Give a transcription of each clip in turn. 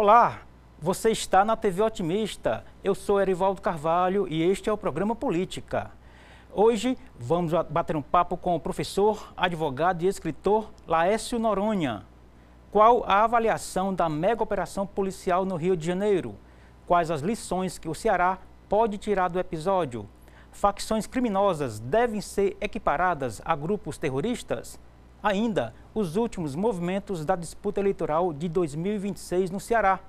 Olá, você está na TV Otimista. Eu sou Erivaldo Carvalho e este é o programa Política. Hoje vamos bater um papo com o professor, advogado e escritor Laércio Noronha. Qual a avaliação da mega operação policial no Rio de Janeiro? Quais as lições que o Ceará pode tirar do episódio? Facções criminosas devem ser equiparadas a grupos terroristas? Ainda, os últimos movimentos da disputa eleitoral de 2026 no Ceará.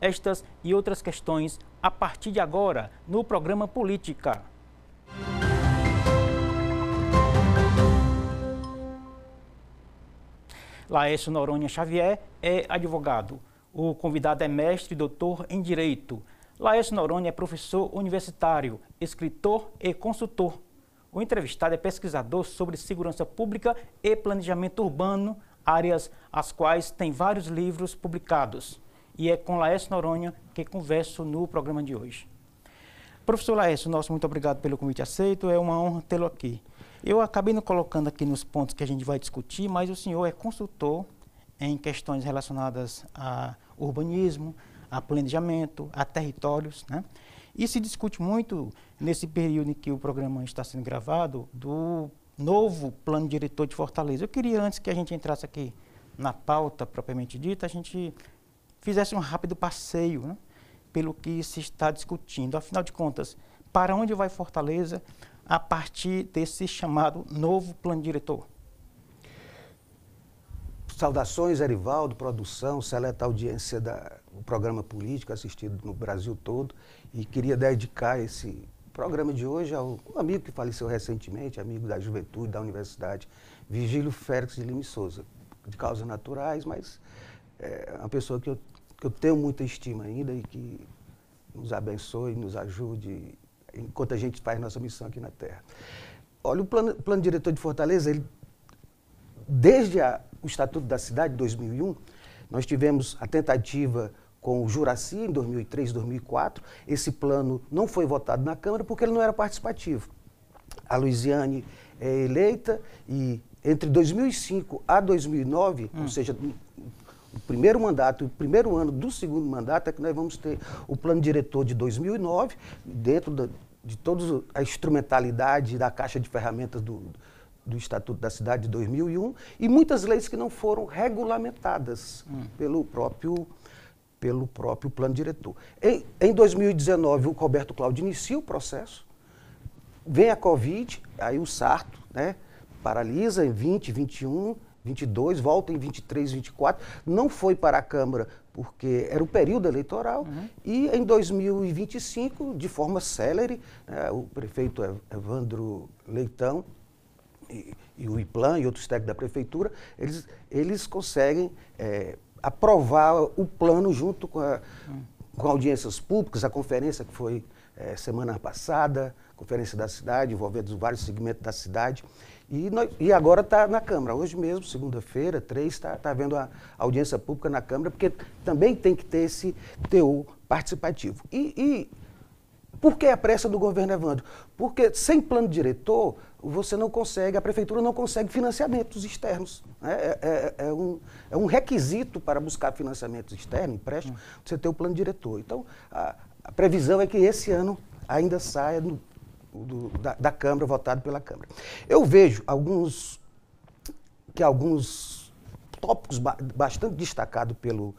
Estas e outras questões a partir de agora no programa Política. Laércio Noronha Xavier é advogado. O convidado é mestre e doutor em Direito. Laércio Noronha é professor universitário, escritor e consultor. O entrevistado é pesquisador sobre segurança pública e planejamento urbano, áreas as quais tem vários livros publicados. E é com Laércio Noronha que converso no programa de hoje. Professor Laércio, muito obrigado pelo convite aceito, é uma honra tê-lo aqui. Eu acabei não colocando aqui nos pontos que a gente vai discutir, mas o senhor é consultor em questões relacionadas a urbanismo, a planejamento, a territórios, né? E se discute muito, nesse período em que o programa está sendo gravado, do novo plano diretor de Fortaleza. Eu queria, antes que a gente entrasse aqui na pauta propriamente dita, a gente fizesse um rápido passeio, né, pelo que se está discutindo. Afinal de contas, para onde vai Fortaleza a partir desse chamado novo plano diretor? Saudações, Erivaldo, produção, seleta audiência do programa político assistido no Brasil todo. E queria dedicar esse programa de hoje ao amigo que faleceu recentemente, amigo da juventude, da universidade, Virgílio Félix de Lima e Souza, de causas naturais, mas é uma pessoa que eu tenho muita estima ainda e que nos abençoe, nos ajude, enquanto a gente faz nossa missão aqui na Terra. Olha, o plano diretor de Fortaleza, desde o Estatuto da Cidade, de 2001, nós tivemos a tentativa com o Juraci, em 2003, 2004. Esse plano não foi votado na Câmara porque ele não era participativo. A Luiziane é eleita e entre 2005 a 2009, ou seja, o primeiro mandato, o primeiro ano do segundo mandato, é que nós vamos ter o plano diretor de 2009, dentro de toda a instrumentalidade da caixa de ferramentas do Estatuto da Cidade de 2001, e muitas leis que não foram regulamentadas pelo próprio plano diretor. Em 2019, o Roberto Cláudio inicia o processo, vem a Covid, aí o Sarto, né, paralisa em 20, 21, 22, volta em 23, 24, não foi para a Câmara porque era o período eleitoral, e em 2025, de forma célere, o prefeito Evandro Leitão e o IPLAN e outros técnicos da Prefeitura, eles conseguem aprovar o plano junto com audiências públicas, a conferência que foi semana passada, conferência da cidade, envolvendo vários segmentos da cidade, e agora está na Câmara. Hoje mesmo, segunda-feira, 3, está havendo a audiência pública na Câmara, porque também tem que ter esse teor participativo. E por que a pressa do governo Evandro? Porque sem plano diretor, você não consegue, a Prefeitura não consegue financiamentos externos. É um requisito para buscar financiamentos externos, empréstimo, você ter o plano diretor. Então, a previsão é que esse ano ainda saia da Câmara, votado pela Câmara. Eu vejo alguns tópicos bastante destacados pelo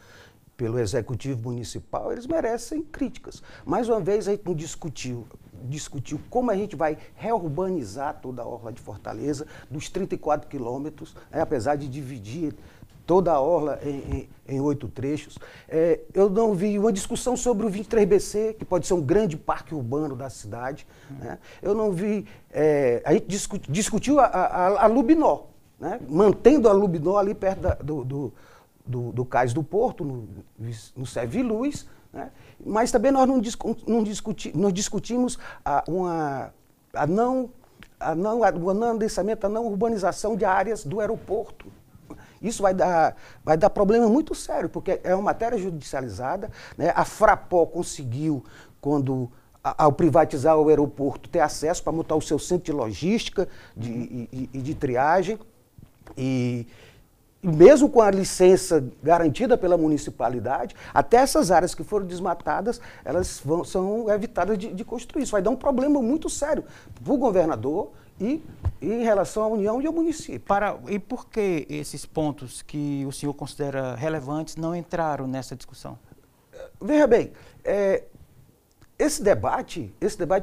Executivo Municipal, eles merecem críticas. Mais uma vez, a gente não discutiu como a gente vai reurbanizar toda a orla de Fortaleza, dos 34 quilômetros, apesar de dividir toda a orla em 8 trechos. Eu não vi uma discussão sobre o 23BC, que pode ser um grande parque urbano da cidade. Né? Eu não vi... a gente discutiu a Lubinó, né? Mantendo a Lubinó ali perto do Cais do Porto, no Servi Luz, né? Mas também nós não discutimos o não adensamento, a não urbanização de áreas do aeroporto. Isso vai dar problema muito sério, porque é uma matéria judicializada, né? A Frapó conseguiu, ao privatizar o aeroporto, ter acesso para montar o seu centro de logística e de triagem. mesmo com a licença garantida pela municipalidade, até essas áreas que foram desmatadas, elas são evitadas de construir. Isso vai dar um problema muito sério para o governador e em relação à União e ao município. E por que esses pontos que o senhor considera relevantes não entraram nessa discussão? Veja bem, esse debate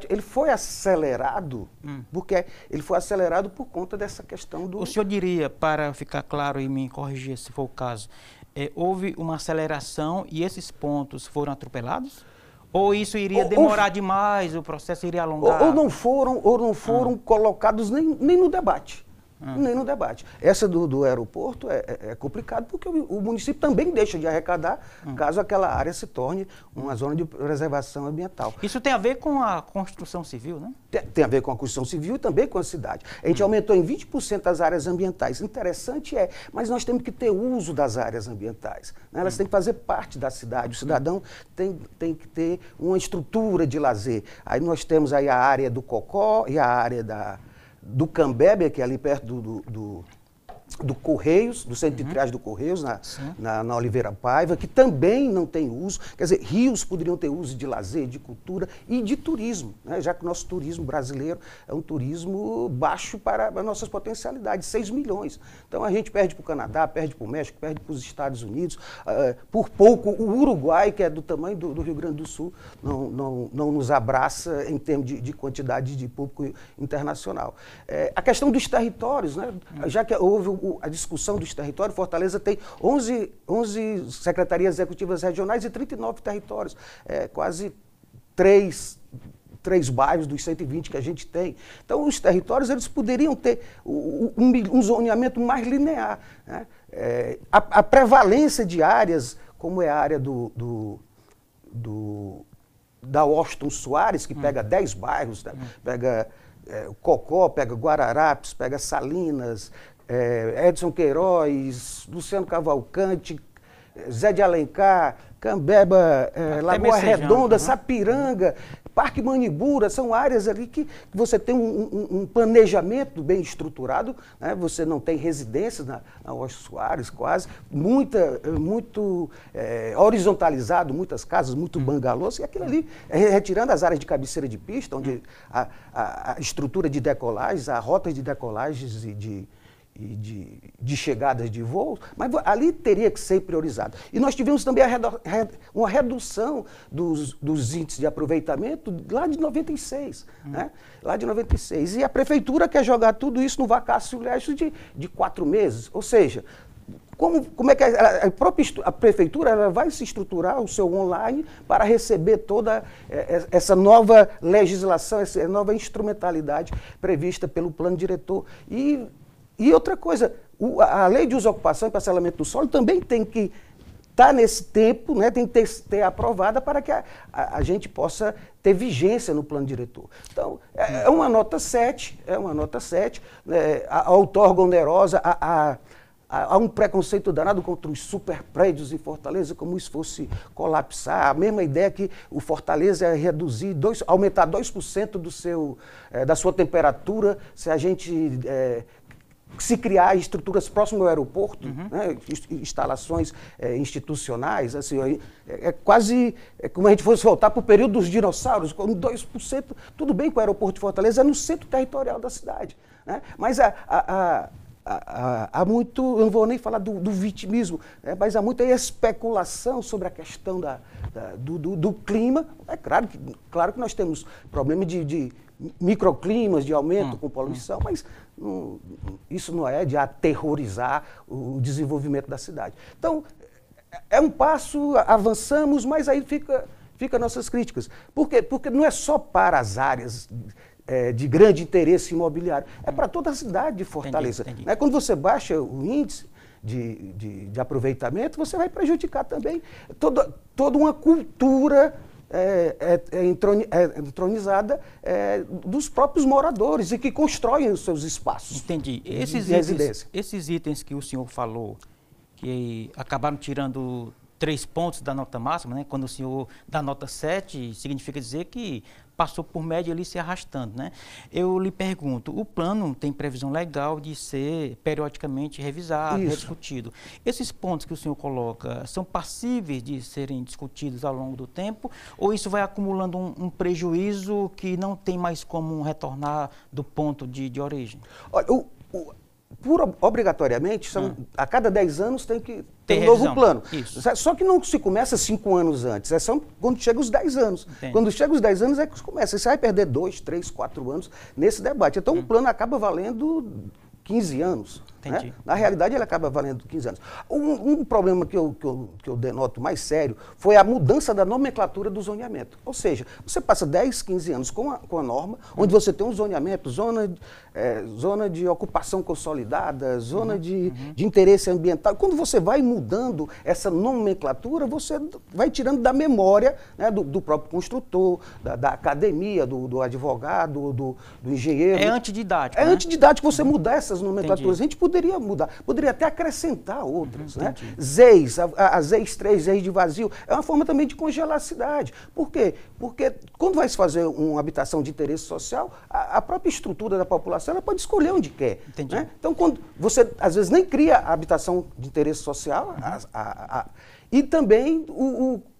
ele foi acelerado, porque ele foi acelerado por conta dessa questão do... O senhor diria, para ficar claro e me corrigir se for o caso, houve uma aceleração e esses pontos foram atropelados? Ou isso iria demorar demais, o processo iria alongar? Ou não foram colocados nem no debate. Nem no debate. Essa do aeroporto é complicado porque o município também deixa de arrecadar caso aquela área se torne uma zona de preservação ambiental. Isso tem a ver com a construção civil, né? Tem a ver com a construção civil e também com a cidade. A gente aumentou em 20% as áreas ambientais. Interessante mas nós temos que ter uso das áreas ambientais, né? Elas têm que fazer parte da cidade. O cidadão tem que ter uma estrutura de lazer. Aí nós temos aí a área do Cocó e a área do Cambebe, que é ali perto do Correios, do centro de triagem do Correios, na Oliveira Paiva, que também não tem uso. Quer dizer, rios poderiam ter uso de lazer, de cultura e de turismo, né? Já que o nosso turismo brasileiro é um turismo baixo para as nossas potencialidades, 6 milhões. Então a gente perde para o Canadá, perde para o México, perde para os Estados Unidos. Por pouco, o Uruguai, que é do tamanho do Rio Grande do Sul, não nos abraça em termos de quantidade de público internacional. A questão dos territórios, né? Já que houve a discussão dos territórios, Fortaleza tem 11 secretarias executivas regionais e 39 territórios, quase 3 bairros dos 120 que a gente tem. Então, os territórios eles poderiam ter um zoneamento mais linear, né? A prevalência de áreas, como é a área da Washington Soares, que pega 10 bairros, né? Pega o Cocó, pega Guararapes, pega Salinas, Edson Queiroz, Luciano Cavalcante, Zé de Alencar, Cambeba, Lagoa Redonda, Sapiranga, Parque Manibura, são áreas ali que você tem um planejamento bem estruturado, né? Você não tem residências na Washington Soares, quase, muito horizontalizado, muitas casas, muito bangalôs, e aquilo ali, retirando as áreas de cabeceira de pista, onde a estrutura de decolagens, a rota de decolagens e de chegadas de voo, mas ali teria que ser priorizado. E nós tivemos também uma redução dos índices de aproveitamento lá de 96, né? Lá de 96. E a prefeitura quer jogar tudo isso no vacácio de 4 meses. Ou seja, como é que a prefeitura ela vai se estruturar o seu online para receber toda essa nova legislação, essa nova instrumentalidade prevista pelo plano diretor? E outra coisa, a lei de uso-ocupação e parcelamento do solo também tem que estar nesse tempo, né, tem que ter aprovada para que a gente possa ter vigência no plano diretor. Então, é uma nota 7, né, a outorga onerosa, há um preconceito danado contra os super prédios em Fortaleza, como isso fosse colapsar. A mesma ideia que o Fortaleza é aumentar 2% da sua temperatura se a gente se criar estruturas próximas ao aeroporto, né, instalações institucionais, assim, quase como a gente fosse voltar para o período dos dinossauros, com 2%, tudo bem que o aeroporto de Fortaleza é no centro territorial da cidade, né, mas há muito, eu não vou nem falar do vitimismo, né, mas há muita especulação sobre a questão do clima. É claro que nós temos problema de microclimas, de aumento com poluição, mas isso não é de aterrorizar o desenvolvimento da cidade. Então, é um passo, avançamos, mas aí fica nossas críticas. Por quê? Porque não é só para as áreas de grande interesse imobiliário, é para toda a cidade de Fortaleza. Entendi. Quando você baixa o índice de aproveitamento, você vai prejudicar também toda uma cultura entronizada dos próprios moradores e que constroem os seus espaços. Entendi. De residência. Esses itens que o senhor falou, que acabaram tirando 3 pontos da nota máxima, né? Quando o senhor dá nota 7, significa dizer que passou por média ali se arrastando, né? Eu lhe pergunto, o plano tem previsão legal de ser periodicamente revisado, rediscutido. Esses pontos que o senhor coloca são passíveis de serem discutidos ao longo do tempo, ou isso vai acumulando um prejuízo que não tem mais como retornar do ponto de origem? Olha, obrigatoriamente, a cada 10 anos tem que ter um revisão. novo plano. Isso. Só que não se começa 5 anos antes, é só quando chega os 10 anos. Entendi. Quando chega os 10 anos é que começa. Você vai perder 2, 3, 4 anos nesse debate. Então o plano acaba valendo 15 anos. Né? Na realidade, ele acaba valendo 15 anos. Um problema que eu denoto mais sério foi a mudança da nomenclatura do zoneamento. Ou seja, você passa 10, 15 anos com a norma, onde você tem um zoneamento, zona de ocupação consolidada, zona de interesse ambiental. Quando você vai mudando essa nomenclatura, você vai tirando da memória, né, do próprio construtor, da academia, do advogado, do engenheiro. É antididático. É né? antididático você mudar essas nomenclaturas. Entendi. A gente poderia mudar, poderia até acrescentar outras. Né? ZEIS, a ZEIS 3, ZEIS de vazio, é uma forma também de congelar a cidade. Por quê? Porque quando vai se fazer uma habitação de interesse social, a própria estrutura da população ela pode escolher onde quer. Né? Então, quando você, às vezes, nem cria a habitação de interesse social, e também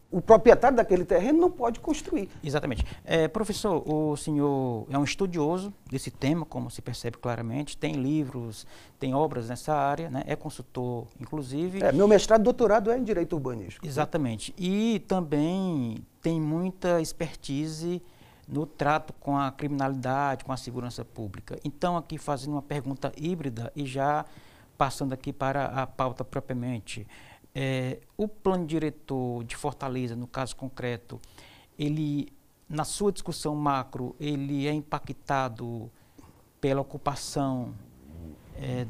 o proprietário daquele terreno não pode construir. Exatamente. Professor, o senhor é um estudioso desse tema, como se percebe claramente, tem livros, tem obras nessa área, né? É consultor, inclusive. Meu mestrado e doutorado é em Direito Urbanístico. Exatamente. E também tem muita expertise no trato com a criminalidade, com a segurança pública. Então, aqui fazendo uma pergunta híbrida e já passando aqui para a pauta propriamente. O plano diretor de Fortaleza, no caso concreto, ele, na sua discussão macro, ele é impactado pela ocupação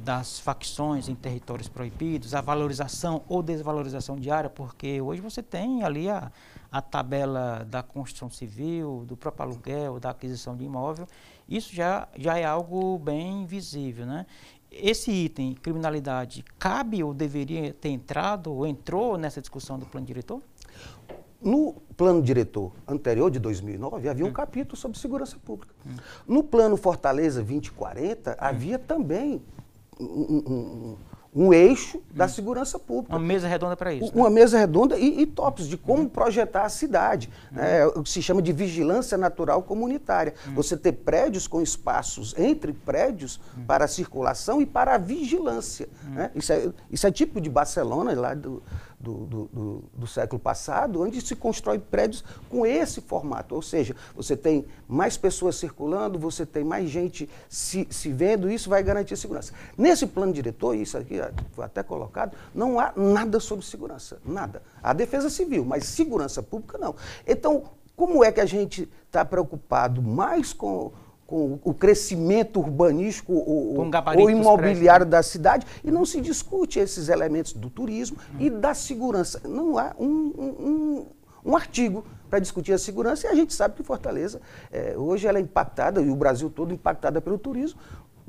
das facções em territórios proibidos, a valorização ou desvalorização de área, porque hoje você tem ali a tabela da construção civil, do próprio aluguel, da aquisição de imóvel, isso já é algo bem visível, né? Esse item, criminalidade, cabe ou deveria ter entrado ou entrou nessa discussão do plano diretor? No plano diretor anterior, de 2009, havia um capítulo sobre segurança pública. No plano Fortaleza 2040, havia também um eixo da segurança pública. Uma mesa redonda para isso. Uma mesa redonda e tópicos de como projetar a cidade. O que se chama de vigilância natural comunitária. Você ter prédios com espaços entre prédios para a circulação e para a vigilância. Né? Isso é tipo de Barcelona, lá do século passado, onde se constrói prédios com esse formato. Ou seja, você tem mais pessoas circulando, você tem mais gente se vendo, isso vai garantir a segurança. Nesse plano diretor, isso aqui foi até colocado, não há nada sobre segurança, nada. Há defesa civil, mas segurança pública não. Então, como é que a gente está preocupado mais com o crescimento urbanístico ou imobiliário da cidade e não se discute esses elementos do turismo e da segurança? Não há um artigo para discutir a segurança e a gente sabe que Fortaleza, hoje ela é impactada, e o Brasil todo impactada pelo turismo,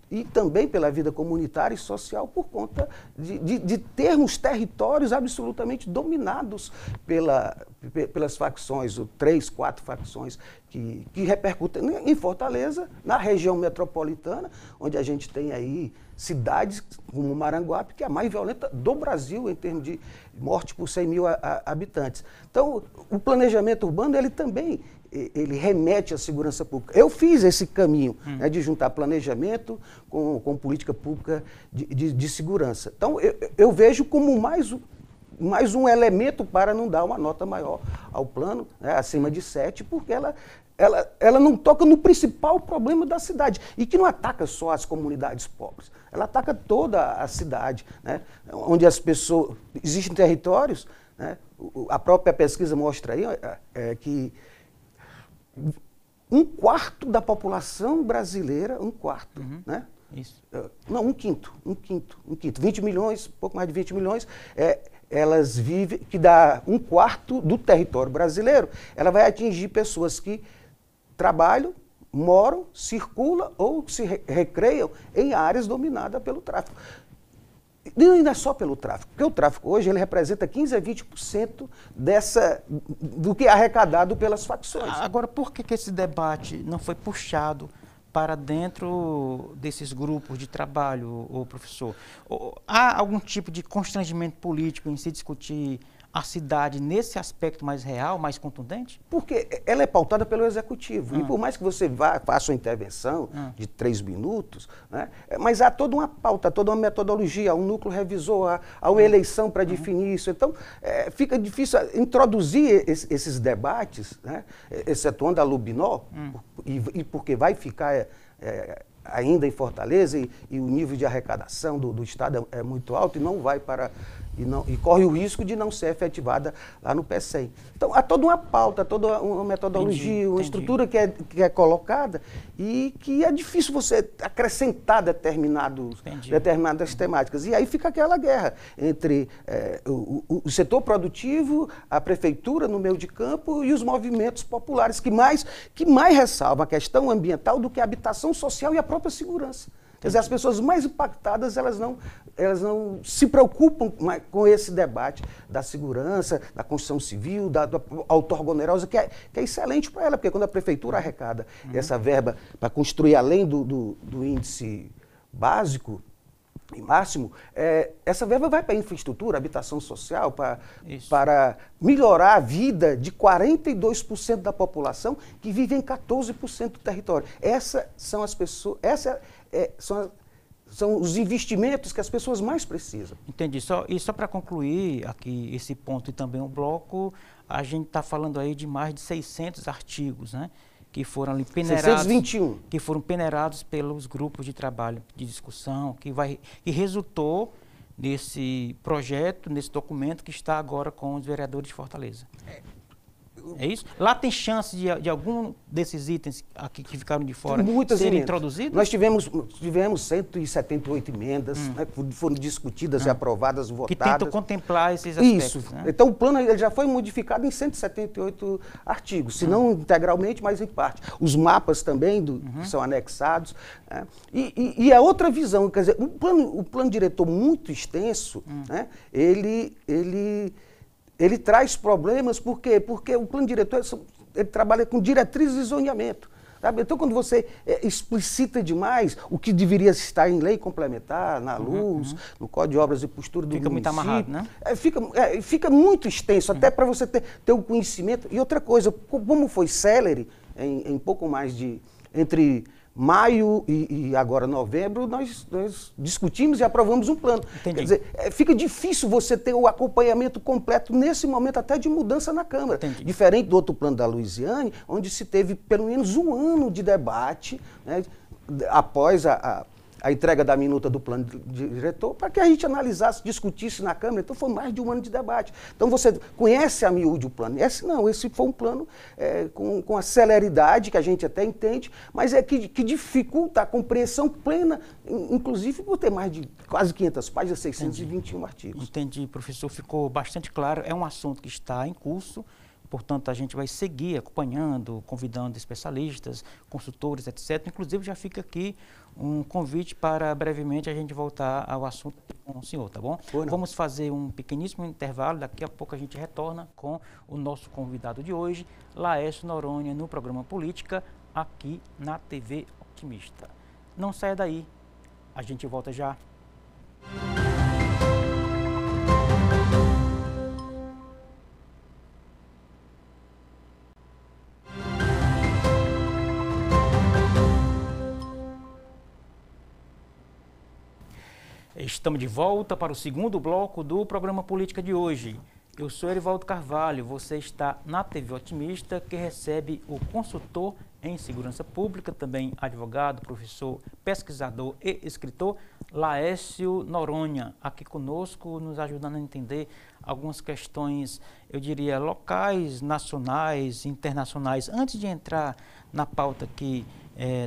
e também pela vida comunitária e social por conta de termos territórios absolutamente dominados pelas facções, 3, 4 facções que repercutem em Fortaleza, na região metropolitana, onde a gente tem aí cidades como Maranguape, que é a mais violenta do Brasil em termos de morte por 100 mil habitantes. Então, o planejamento urbano, ele também remete à segurança pública. Eu fiz esse caminho de juntar planejamento com política pública de segurança. Então, eu vejo como mais um elemento para não dar uma nota maior ao plano, né, acima de 7, porque ela não toca no principal problema da cidade, e que não ataca só as comunidades pobres, ela ataca toda a cidade, né, onde as pessoas... Existem territórios, né, a própria pesquisa mostra aí que 1/4 da população brasileira, 1/4, né? Isso. Não, 1/5. 20 milhões, pouco mais de 20 milhões, elas vivem, que dá 1/4 do território brasileiro, ela vai atingir pessoas que trabalham, moram, circulam ou se recreiam em áreas dominadas pelo tráfico. não é só pelo tráfico, porque o tráfico hoje ele representa 15% a 20% do que é arrecadado pelas facções. Agora, por que esse debate não foi puxado para dentro desses grupos de trabalho, professor? Há algum tipo de constrangimento político em se discutir a cidade nesse aspecto mais real, mais contundente? Porque ela é pautada pelo Executivo. E por mais que você faça uma intervenção de 3 minutos, né, mas há toda uma pauta, toda uma metodologia, há um núcleo revisor, há uma eleição para definir isso. Então, fica difícil introduzir esses debates, né, excetuando a Lubinó, e porque vai ficar ainda em Fortaleza e o nível de arrecadação do Estado é muito alto e não vai para... E corre o risco de não ser efetivada lá no PECEM. Então, há toda uma pauta, toda uma metodologia, uma estrutura que é colocada e que é difícil você acrescentar determinadas temáticas. E aí fica aquela guerra entre o setor produtivo, a prefeitura no meio de campo e os movimentos populares, que mais ressalvam a questão ambiental do que a habitação social e a própria segurança. Quer dizer, as pessoas mais impactadas, elas não se preocupam com esse debate da segurança, da construção civil, da outorga onerosa, que é excelente para ela, porque quando a prefeitura arrecada essa verba para construir além do índice básico e máximo, essa verba vai para a infraestrutura, habitação social, para melhorar a vida de 42% da população que vive em 14% do território. Essas são as pessoas... São os investimentos que as pessoas mais precisam. Entendi. E só para concluir aqui esse ponto e também o bloco, a gente está falando aí de mais de 600 artigos, né, que foram ali peneirados. 621. Que foram peneirados pelos grupos de trabalho, de discussão, que resultou nesse projeto, nesse documento que está agora com os vereadores de Fortaleza. É isso? Lá tem chance de algum desses itens aqui que ficaram de fora serem introduzidos? Nós tivemos 178 emendas, né, que foram discutidas e aprovadas, votadas. Que tentam contemplar esses aspectos. Isso. Né? Então o plano ele já foi modificado em 178 artigos, se não integralmente, mas em parte. Os mapas também que são anexados. Né? E a outra visão, quer dizer, o plano diretor muito extenso, né, ele traz problemas, por quê? Porque o plano diretor ele trabalha com diretrizes de zoneamento. Sabe? Então, quando você explicita demais o que deveria estar em lei complementar, na luz, no Código de Obras e Postura do município... Fica muito amarrado, né? Fica muito extenso, até para você ter o conhecimento. E outra coisa, como foi célere, em pouco mais de... Entre maio e agora novembro, nós discutimos e aprovamos um plano. Entendi. Quer dizer, fica difícil você ter o acompanhamento completo nesse momento até de mudança na Câmara. Entendi. Diferente do outro plano da Luiziane, onde se teve pelo menos um ano de debate, né, após a entrega da minuta do plano diretor, para que a gente analisasse, discutisse na Câmara. Então foi mais de um ano de debate. Então você conhece a miúde o plano. Esse foi um plano com a celeridade que a gente até entende, mas que dificulta a compreensão plena, inclusive por ter mais de quase 500 páginas, 621 artigos. Entendi, professor. Ficou bastante claro. É um assunto que está em curso. Portanto, a gente vai seguir acompanhando, convidando especialistas, consultores, etc. Inclusive, já fica aqui um convite para brevemente a gente voltar ao assunto com o senhor, tá bom? Vamos fazer um pequeníssimo intervalo, daqui a pouco a gente retorna com o nosso convidado de hoje, Laércio Noronha, no programa Política, aqui na TV Otimista. Não saia daí, a gente volta já. Estamos de volta para o segundo bloco do programa Política de hoje. Eu sou Erivaldo Carvalho, você está na TV Otimista, que recebe o consultor em segurança pública, também advogado, professor, pesquisador e escritor, Laércio Noronha, aqui conosco, nos ajudando a entender algumas questões, eu diria, locais, nacionais, internacionais. Antes de entrar na pauta aqui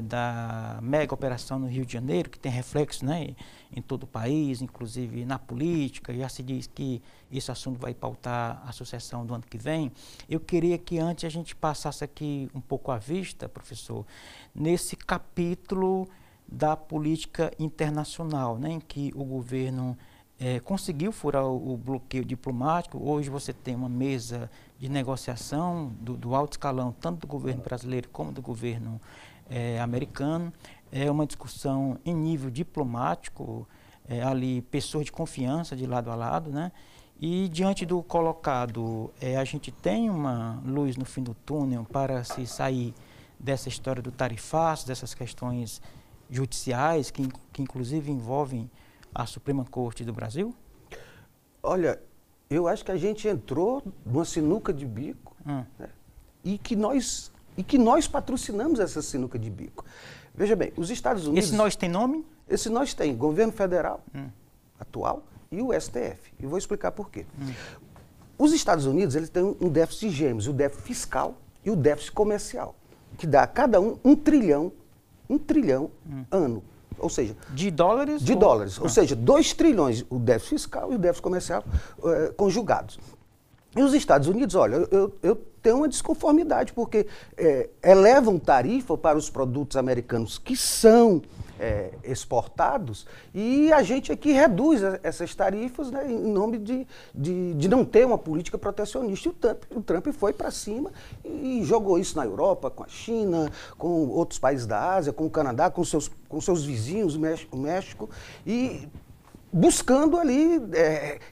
da mega operação no Rio de Janeiro, que tem reflexo, né, em todo o país, inclusive na política, já se diz que esse assunto vai pautar a sucessão do ano que vem. Eu queria que antes a gente passasse aqui um pouco à vista, professor, nesse capítulo da política internacional, né, em que o governo conseguiu furar o bloqueio diplomático. Hoje você tem uma mesa de negociação do alto escalão, tanto do governo brasileiro como do governo americano. É uma discussão em nível diplomático, ali pessoas de confiança de lado a lado, né? E diante do colocado, a gente tem uma luz no fim do túnel para se sair dessa história do tarifaço, dessas questões judiciais que inclusive envolvem a Suprema Corte do Brasil? Olha, eu acho que a gente entrou numa sinuca de bico, né? e que nós patrocinamos essa sinuca de bico. Veja bem, os Estados Unidos... Esse nós tem nome? Esse nós tem governo federal atual e o STF. E vou explicar por quê. Os Estados Unidos eles têm um déficit gêmeos, o déficit fiscal e o déficit comercial, que dá a cada um trilhão ano. Ou seja... De dólares? De dólares. Ou seja, 2 trilhões o déficit fiscal e o déficit comercial conjugados. E os Estados Unidos, olha, eu tenho uma desconformidade, porque elevam tarifa para os produtos americanos que são exportados, e a gente aqui reduz essas tarifas, né, em nome de não ter uma política protecionista. E o Trump foi para cima e jogou isso na Europa, com a China, com outros países da Ásia, com o Canadá, com seus vizinhos, o México, e buscando ali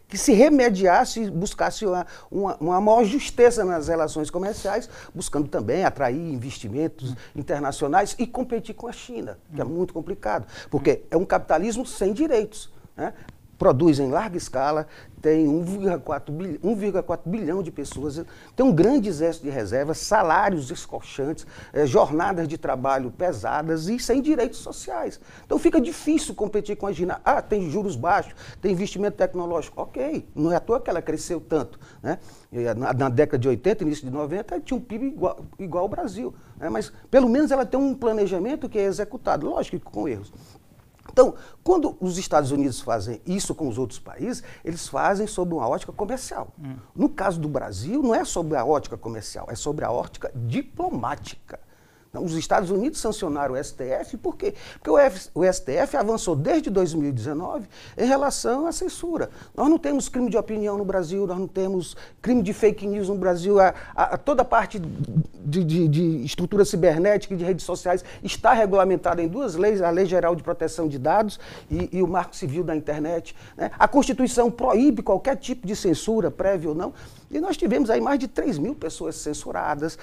que se remediasse, buscasse uma maior justeza nas relações comerciais, buscando também atrair investimentos internacionais e competir com a China, que é muito complicado, porque é um capitalismo sem direitos, né? Produz em larga escala, tem 1,4 bilhão de pessoas, tem um grande exército de reservas, salários escorchantes, jornadas de trabalho pesadas e sem direitos sociais. Então fica difícil competir com a China. Ah, tem juros baixos, tem investimento tecnológico. Ok, não é à toa que ela cresceu tanto, né? Na década de 80, início de 90, tinha um PIB igual ao Brasil, né? Mas pelo menos ela tem um planejamento que é executado, lógico que com erros. Então, quando os Estados Unidos fazem isso com os outros países, eles fazem sob uma ótica comercial. No caso do Brasil, não é sobre a ótica comercial, é sobre a ótica diplomática. Então, os Estados Unidos sancionaram o STF, por quê? Porque o STF avançou desde 2019 em relação à censura. Nós não temos crime de opinião no Brasil, nós não temos crime de fake news no Brasil, toda a parte de estrutura cibernética e de redes sociais está regulamentada em 2 leis, a Lei Geral de Proteção de Dados e o Marco Civil da Internet, né? A Constituição proíbe qualquer tipo de censura, prévia ou não, e nós tivemos aí mais de 3.000 pessoas censuradas,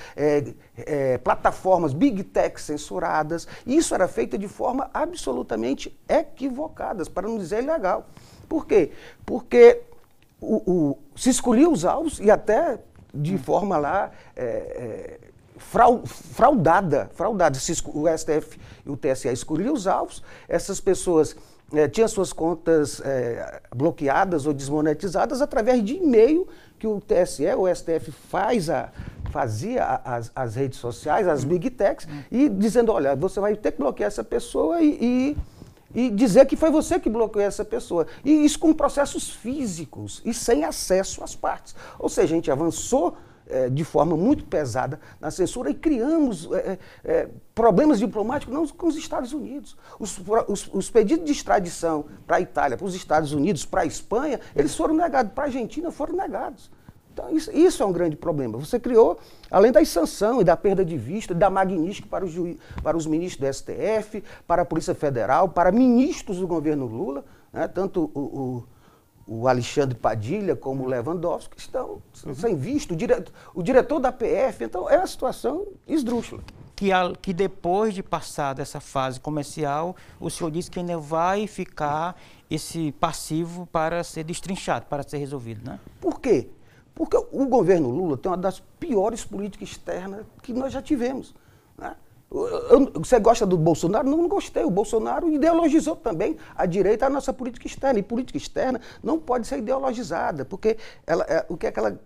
plataformas, big tech censuradas, e isso era feito de forma absolutamente equivocada, para não dizer ilegal. Por quê? Porque se escolhiam os alvos e até de forma lá fraudada. O STF e o TSE escolhiam os alvos, essas pessoas tinham suas contas bloqueadas ou desmonetizadas através de e-mail que o TSE, o STF fazia as redes sociais, as big techs, e dizendo, olha, você vai ter que bloquear essa pessoa e dizer que foi você que bloqueou essa pessoa. E isso com processos físicos e sem acesso às partes. Ou seja, a gente avançou de forma muito pesada na censura e criamos problemas diplomáticos não com os Estados Unidos. Os pedidos de extradição para a Itália, para os Estados Unidos, para a Espanha, eles foram negados, para a Argentina foram negados. Então isso é um grande problema. Você criou, além da sanção e da perda de vista, da magnífica para os ministros do STF, para a Polícia Federal, para ministros do governo Lula, né, tanto o Alexandre Padilha como o Lewandowski estão sem visto, o diretor da PF, então é uma situação esdrúxula. Que depois de passar dessa fase comercial, o senhor disse que ainda vai ficar esse passivo para ser destrinchado, para ser resolvido, né? Por quê? Porque o governo Lula tem uma das piores políticas externas que nós já tivemos, né? Você gosta do Bolsonaro? Não gostei. O Bolsonaro ideologizou também a direita, a nossa política externa. E política externa não pode ser ideologizada, porque o que é que ela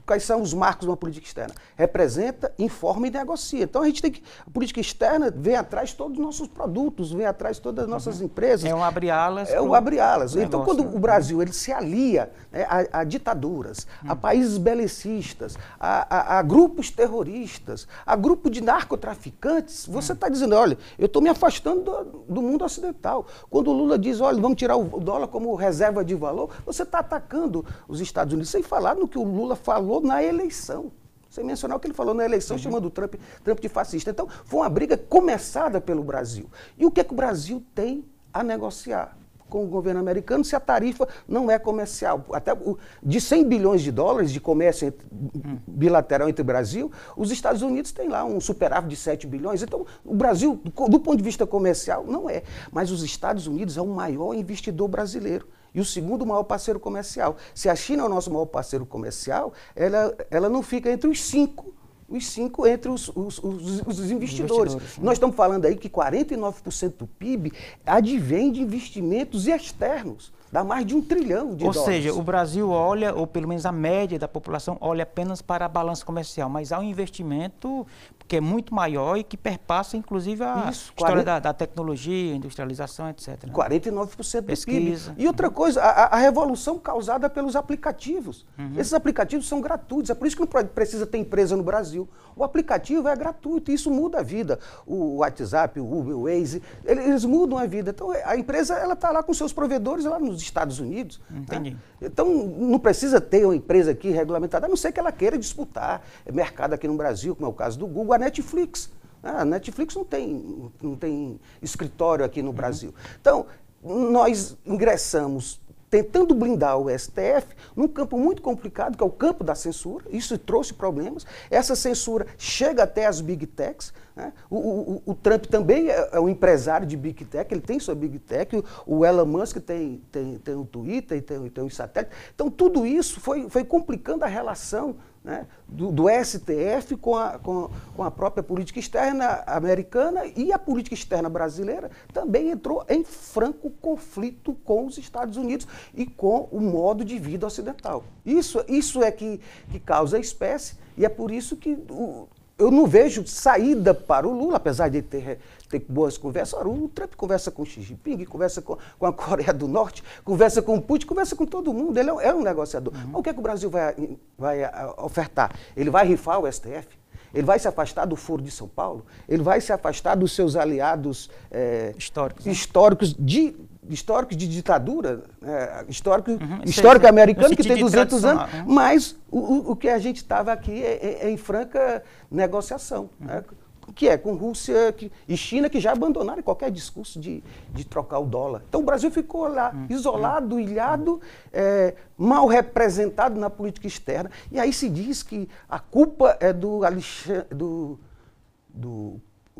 quais são os marcos de uma política externa? Representa, informa e negocia. Então a gente tem que, a política externa vem atrás de todos os nossos produtos, vem atrás de todas as nossas empresas. É um abre-alas. É um abre-alas. Então negócio, quando o Brasil ele se alia, né, a ditaduras, a países belicistas, a grupos terroristas, a grupo de narcotraficantes, você está dizendo, olha, eu estou me afastando do mundo ocidental. Quando o Lula diz, olha, vamos tirar o dólar como reserva de valor, você está atacando os Estados Unidos, sem falar no que o Lula falou na eleição. Sem mencionar o que ele falou na eleição, chamando o Trump de fascista. Então, foi uma briga começada pelo Brasil. E o que é que o Brasil tem a negociar com o governo americano se a tarifa não é comercial? Até de 100 bilhões de dólares de comércio bilateral entre o Brasil, os Estados Unidos têm lá um superávit de 7 bilhões. Então, o Brasil, do ponto de vista comercial, não é. Mas os Estados Unidos é o maior investidor brasileiro e o segundo maior parceiro comercial. Se a China é o nosso maior parceiro comercial, ela não fica entre os cinco entre os investidores. Nós estamos falando aí que 49% do PIB advém de investimentos externos. Dá mais de $1 trilhão de dólares. Ou seja, o Brasil olha, ou pelo menos a média da população, olha apenas para a balança comercial, mas há um investimento que é muito maior e que perpassa, inclusive, a história da tecnologia, industrialização, etc. Né? 49% do Pesquisa. PIB. E outra coisa, a revolução causada pelos aplicativos. Esses aplicativos são gratuitos, é por isso que não precisa ter empresa no Brasil. O aplicativo é gratuito e isso muda a vida. O WhatsApp, o Uber, o Waze, eles mudam a vida. Então, a empresa está lá com seus provedores lá nos Estados Unidos. Entendi. Né? Então, não precisa ter uma empresa aqui regulamentada, a não ser que ela queira disputar mercado aqui no Brasil, como é o caso do Google, a Netflix. A Netflix não tem escritório aqui no Brasil. Então, nós ingressamos tentando blindar o STF num campo muito complicado, que é o campo da censura. Isso trouxe problemas. Essa censura chega até as Big Techs. Né? O Trump também é um empresário de Big Tech, ele tem sua Big Tech, o Elon Musk tem o Twitter e tem os satélites. Então, tudo isso foi complicando a relação, né, do STF com a própria política externa americana, e a política externa brasileira também entrou em franco conflito com os Estados Unidos e com o modo de vida ocidental. Isso é que causa a espécie, e é por isso que eu não vejo saída para o Lula, apesar de ter boas conversas. Ora, o Trump conversa com o Xi Jinping, conversa com a Coreia do Norte, conversa com o Putin, conversa com todo mundo. Ele é um negociador. Mas o que é que o Brasil vai ofertar? Ele vai rifar o STF? Ele vai se afastar do Foro de São Paulo? Ele vai se afastar dos seus aliados históricos de ditadura, histórico americano, que tem 200 anos, mas o que a gente estava aqui é em franca negociação, né? Que é com Rússia e China, que já abandonaram qualquer discurso de trocar o dólar. Então o Brasil ficou lá, isolado, ilhado, mal representado na política externa. E aí se diz que a culpa é do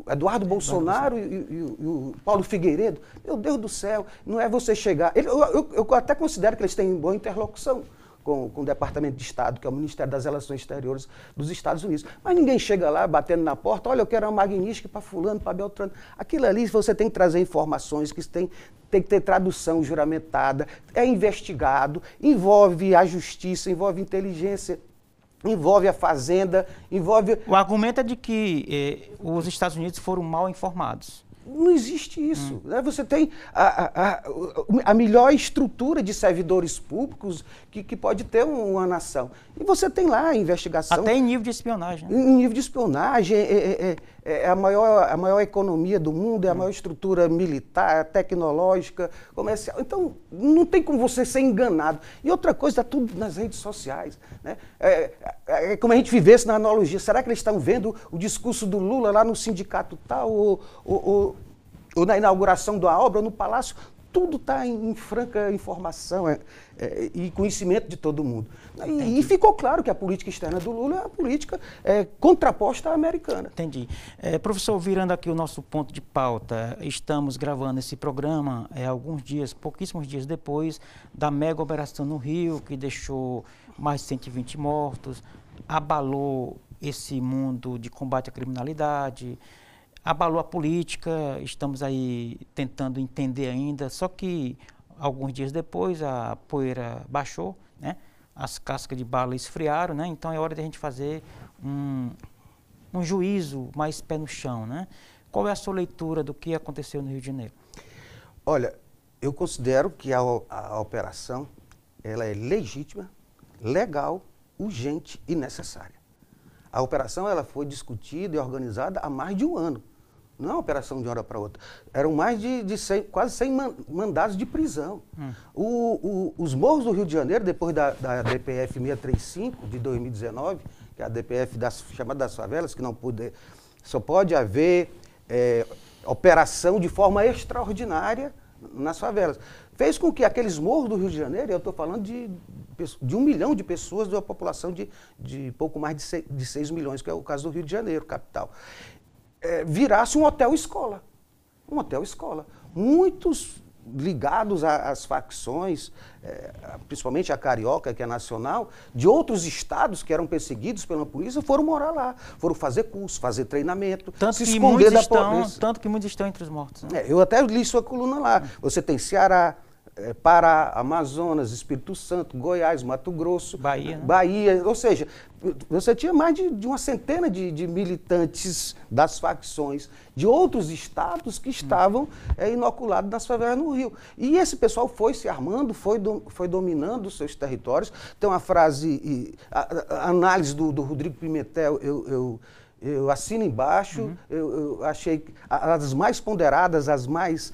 Eduardo Bolsonaro e o Paulo Figueiredo. Meu Deus do céu, não é você chegar... Eu até considero que eles têm boa interlocução com o Departamento de Estado, que é o Ministério das Relações Exteriores dos Estados Unidos. Mas ninguém chega lá batendo na porta, olha, eu quero uma magnífica para fulano, para Beltrano. Aquilo ali você tem que trazer informações, que tem que ter tradução juramentada, é investigado, envolve a justiça, envolve inteligência, envolve a fazenda, envolve... O argumento é de que os Estados Unidos foram mal informados. Não existe isso. Né? Você tem a melhor estrutura de servidores públicos que pode ter uma nação. E você tem lá a investigação... Até em nível de espionagem. Em nível de espionagem, é a maior economia do mundo, é a maior estrutura militar, tecnológica, comercial. Então, não tem como você ser enganado. E outra coisa, está tudo nas redes sociais. Né? É como a gente vivesse na analogia. Será que eles estão vendo o discurso do Lula lá no sindicato tal, ou na inauguração da obra, ou no palácio? Tudo está em franca informação e conhecimento de todo mundo. E ficou claro que a política externa do Lula é uma política contraposta à americana. Entendi. Professor, virando aqui o nosso ponto de pauta, estamos gravando esse programa alguns dias, pouquíssimos dias depois da mega operação no Rio, que deixou mais de 120 mortos, abalou esse mundo de combate à criminalidade, abalou a política. Estamos aí tentando entender ainda, só que alguns dias depois a poeira baixou, né? as cascas de bala esfriaram, né? Então é hora de a gente fazer um juízo mais pé no chão, né? Qual é a sua leitura do que aconteceu no Rio de Janeiro? Olha, eu considero que a operação ela é legítima, legal, urgente e necessária. A operação ela foi discutida e organizada há mais de um ano. Não é uma operação de uma hora para outra. Eram mais de 100, quase 100 mandados de prisão. Os morros do Rio de Janeiro, depois da DPF 635 de 2019, que é a DPF chamada das favelas, que só pode haver operação de forma extraordinária nas favelas. Fez com que aqueles morros do Rio de Janeiro, eu estou falando de 1 milhão de pessoas, de uma população de pouco mais de 6 milhões, que é o caso do Rio de Janeiro, capital, virasse um hotel-escola. Um hotel-escola. Muitos ligados às facções, principalmente a carioca, que é nacional, de outros estados que eram perseguidos pela polícia, foram morar lá. Foram fazer curso, fazer treinamento, se esconder da polícia. Tanto que muitos estão entre os mortos. Né? Eu até li sua coluna lá. Você tem Ceará, Pará, Amazonas, Espírito Santo, Goiás, Mato Grosso, Bahia, né? Bahia, ou seja, você tinha mais de uma centena de militantes das facções de outros estados que estavam inoculados nas favelas no Rio. E esse pessoal foi se armando, foi dominando os seus territórios. Tem uma frase, a análise do Rodrigo Pimentel, eu assino embaixo, eu achei as mais ponderadas, as mais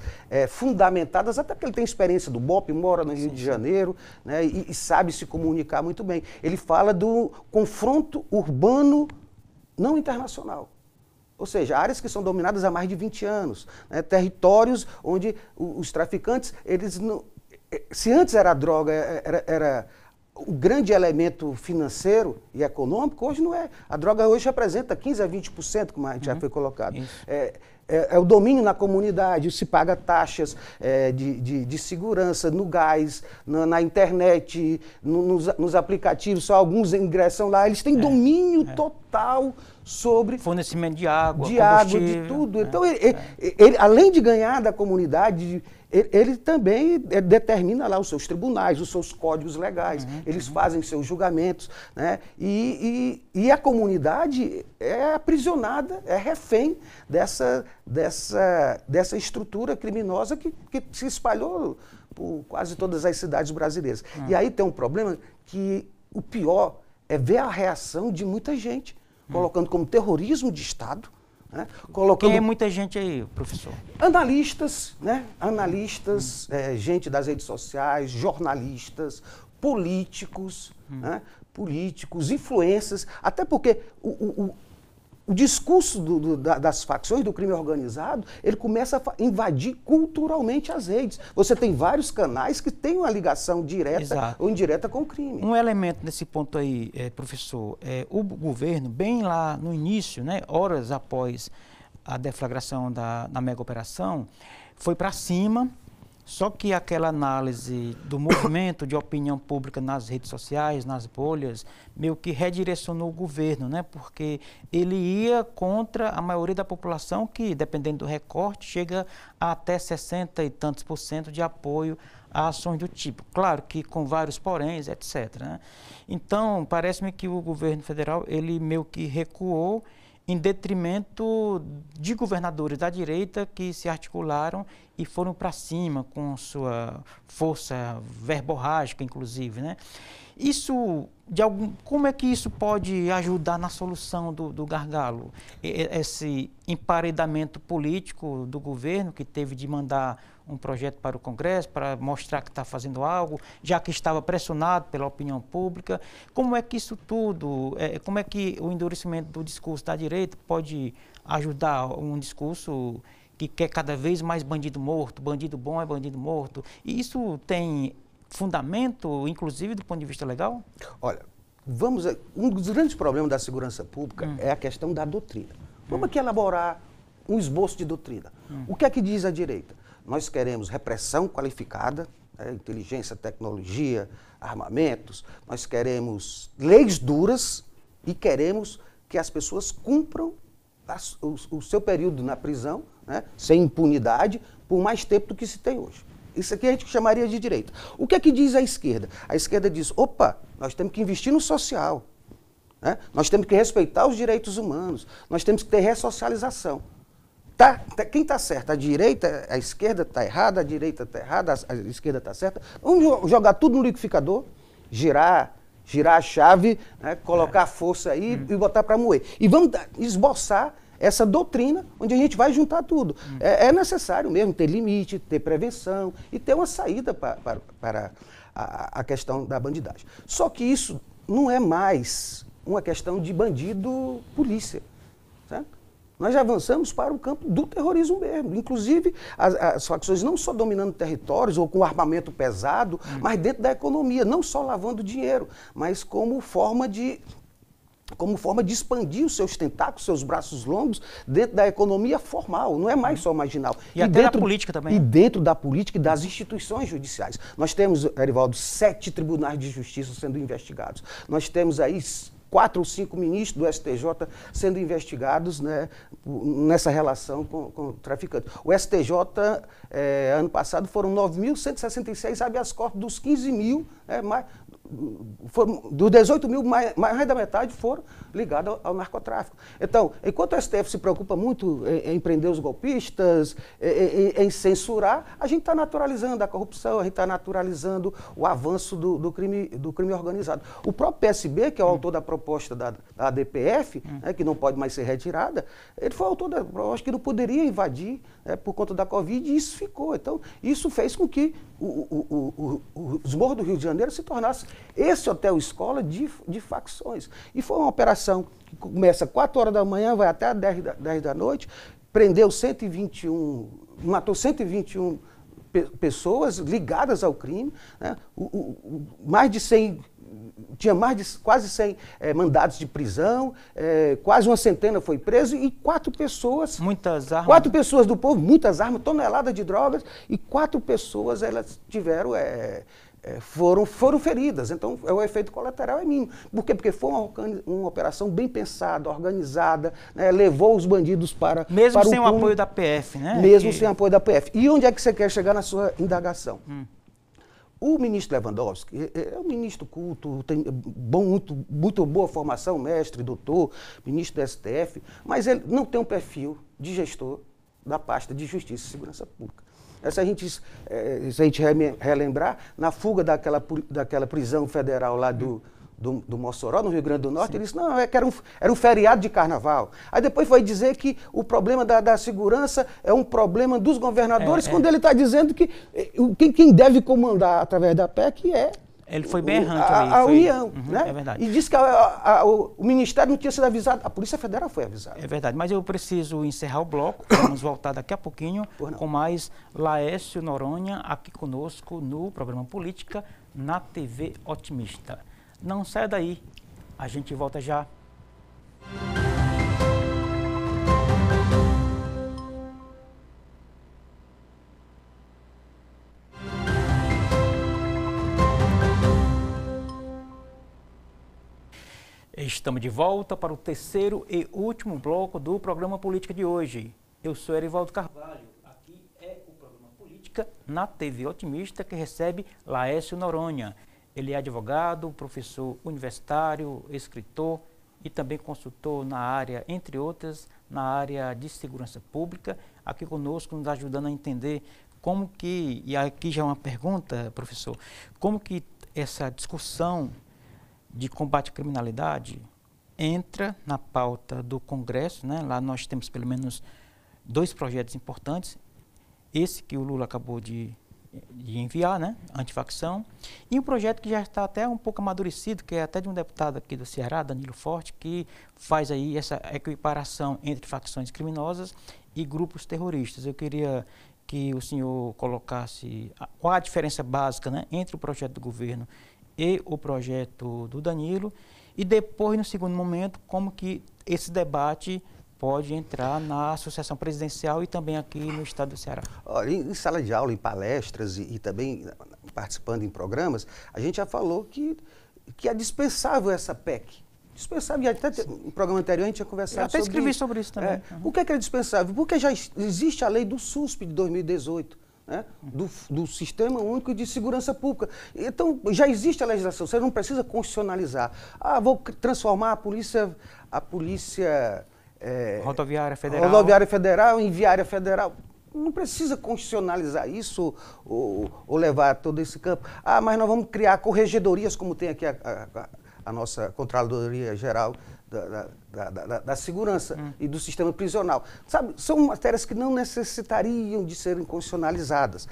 fundamentadas, até porque ele tem experiência do BOPE, mora no Rio de Janeiro, né, e sabe se comunicar muito bem. Ele fala do confronto urbano não internacional. Ou seja, áreas que são dominadas há mais de 20 anos, né, territórios onde os traficantes, eles não... Se antes era a droga, era o grande elemento financeiro e econômico, hoje não é. A droga hoje representa 15% a 20%, como a gente já foi colocado. É o domínio na comunidade, se paga taxas de segurança no gás, na internet, nos aplicativos, só alguns ingressam lá. Eles têm domínio total sobre... Fornecimento de água, de tudo. Então, ele, além de ganhar da comunidade... Ele também determina lá os seus tribunais, os seus códigos legais, eles fazem seus julgamentos, né? E a comunidade é aprisionada, é refém dessa estrutura criminosa que se espalhou por quase todas as cidades brasileiras. E aí tem um problema que o pior é ver a reação de muita gente, colocando como terrorismo de Estado. Né? Quem é muita gente aí, professor? Analistas, né? Analistas, gente das redes sociais, jornalistas, políticos, né? Políticos, influências, até porque o discurso das facções do crime organizado, ele começa a invadir culturalmente as redes. Você tem vários canais que têm uma ligação direta ou indireta com o crime. Um elemento nesse ponto aí, professor, o governo, bem lá no início, né, horas após a deflagração da mega operação, foi para cima. Só que aquela análise do movimento de opinião pública nas redes sociais, nas bolhas, meio que redirecionou o governo, né? Porque ele ia contra a maioria da população que, dependendo do recorte, chega a até 60 e tantos % de apoio a ações do tipo. Claro que com vários poréns, etc. Né? Então, parece-me que o governo federal, ele meio que recuou em detrimento de governadores da direita que se articularam e foram para cima com sua força verborrágica, inclusive, né? Isso, como é que isso pode ajudar na solução do gargalo? Esse emparedamento político do governo, que teve de mandar um projeto para o Congresso para mostrar que está fazendo algo, já que estava pressionado pela opinião pública. Como é que isso tudo, como é que o endurecimento do discurso da direita pode ajudar um discurso que quer cada vez mais bandido morto, bandido bom é bandido morto? E isso tem fundamento, inclusive, do ponto de vista legal? Olha, um dos grandes problemas da segurança pública é a questão da doutrina. Vamos aqui elaborar um esboço de doutrina. O que é que diz a direita? Nós queremos repressão qualificada, inteligência, tecnologia, armamentos, nós queremos leis duras e queremos que as pessoas cumpram o seu período na prisão, né, sem impunidade, por mais tempo do que se tem hoje. Isso aqui a gente chamaria de direita. O que é que diz a esquerda? A esquerda diz, opa, nós temos que investir no social, né? Nós temos que respeitar os direitos humanos, nós temos que ter ressocialização. Quem está certo? A direita, a esquerda está errada, a direita está errada, a esquerda está certa. Vamos jogar tudo no liquidificador, girar a chave, né, colocar a força aí e botar para moer. E vamos esboçar essa doutrina onde a gente vai juntar tudo. É necessário mesmo ter limite, ter prevenção e ter uma saída para a questão da bandidagem. Só que isso não é mais uma questão de bandido-polícia, certo? Nós já avançamos para o campo do terrorismo mesmo. Inclusive, as facções não só dominando territórios ou com armamento pesado, mas dentro da economia, não só lavando dinheiro, mas como forma de expandir os seus tentáculos, seus braços longos dentro da economia formal, não é mais só marginal. E até da política também. E dentro da política e das instituições judiciais. Nós temos, Erivaldo, 7 tribunais de justiça sendo investigados. Nós temos aí 4 ou 5 ministros do STJ sendo investigados, né, nessa relação com traficantes. O STJ, ano passado, foram 9.166 habeas corpus dos 15 mil, dos 18 mil, mais da metade foram ligados ao narcotráfico. Então, enquanto o STF se preocupa muito em prender os golpistas, em censurar, a gente está naturalizando a corrupção, a gente está naturalizando o avanço do crime organizado. O próprio PSB, que é o autor da proposta da ADPF, né, que não pode mais ser retirada, ele foi o autor da proposta que não poderia invadir, né, por conta da Covid, e isso ficou. Então, isso fez com que os morros do Rio de Janeiro se tornassem esse hotel-escola de facções. E foi uma operação que começa às 4 horas da manhã, vai até às 10 da noite, prendeu 121, matou 121 pessoas ligadas ao crime, né? Mais de 100... Tinha quase 100 mandados de prisão, quase uma centena foi preso e 4 pessoas... Muitas armas. 4 pessoas do povo, muitas armas, toneladas de drogas e 4 pessoas elas tiveram... foram feridas. Então, o efeito colateral é mínimo. Por quê? Porque foi uma operação bem pensada, organizada, né? Levou os bandidos para Mesmo para sem o apoio da PF, né? Mesmo sem o apoio da PF. E onde é que você quer chegar na sua indagação? O ministro Lewandowski é um ministro culto, tem muito boa formação, mestre, doutor, ministro do STF, mas ele não tem um perfil de gestor da pasta de Justiça e Segurança Pública. Se a gente relembrar, na fuga daquela prisão federal lá do Mossoró, no Rio Grande do Norte, ele disse, não, era um feriado de carnaval. Aí depois foi dizer que o problema da segurança é um problema dos governadores, quando ele está dizendo que quem deve comandar através da PEC é ele foi bem errante a União. Né? É verdade. E disse que o Ministério não tinha sido avisado, a Polícia Federal foi avisada. É verdade, mas eu preciso encerrar o bloco, vamos voltar daqui a pouquinho com mais Laércio Noronha aqui conosco no programa Política na TV Otimista. Não saia daí, a gente volta já. Estamos de volta para o terceiro e último bloco do programa Política de hoje. Eu sou Erivaldo Carvalho, aqui é o programa Política na TV Otimista que recebe Laércio Noronha. Ele é advogado, professor universitário, escritor e também consultor na área, entre outras, na área de segurança pública, aqui conosco, nos ajudando a entender como que, e aqui já é uma pergunta, professor, como que essa discussão de combate à criminalidade entra na pauta do Congresso, né? Lá nós temos pelo menos 2 projetos importantes, esse que o Lula acabou de enviar, né, antifacção, e um projeto que já está até um pouco amadurecido, que é até de um deputado aqui do Ceará, Danilo Forte, que faz aí essa equiparação entre facções criminosas e grupos terroristas. Eu queria que o senhor colocasse qual a diferença básica, né, entre o projeto do governo e o projeto do Danilo, e depois, no segundo momento, como que esse debate pode entrar na associação presidencial e também aqui no estado do Ceará. Olha, em sala de aula, em palestras e também participando em programas, a gente já falou que é dispensável essa PEC. Dispensável, e até no programa anterior a gente tinha conversado sobre isso também. Por que é dispensável? Porque já existe a lei do SUSP de 2018. né, do Sistema Único de Segurança Pública. Então, já existe a legislação, você não precisa constitucionalizar. Ah, vou transformar a polícia Rodoviária Federal. Rodoviária Federal em Viária Federal. Não precisa constitucionalizar isso ou levar todo esse campo. Ah, mas nós vamos criar corregedorias, como tem aqui a nossa Controladoria Geral da Segurança e do Sistema Prisional. Sabe, são matérias que não necessitariam de serem constitucionalizadas.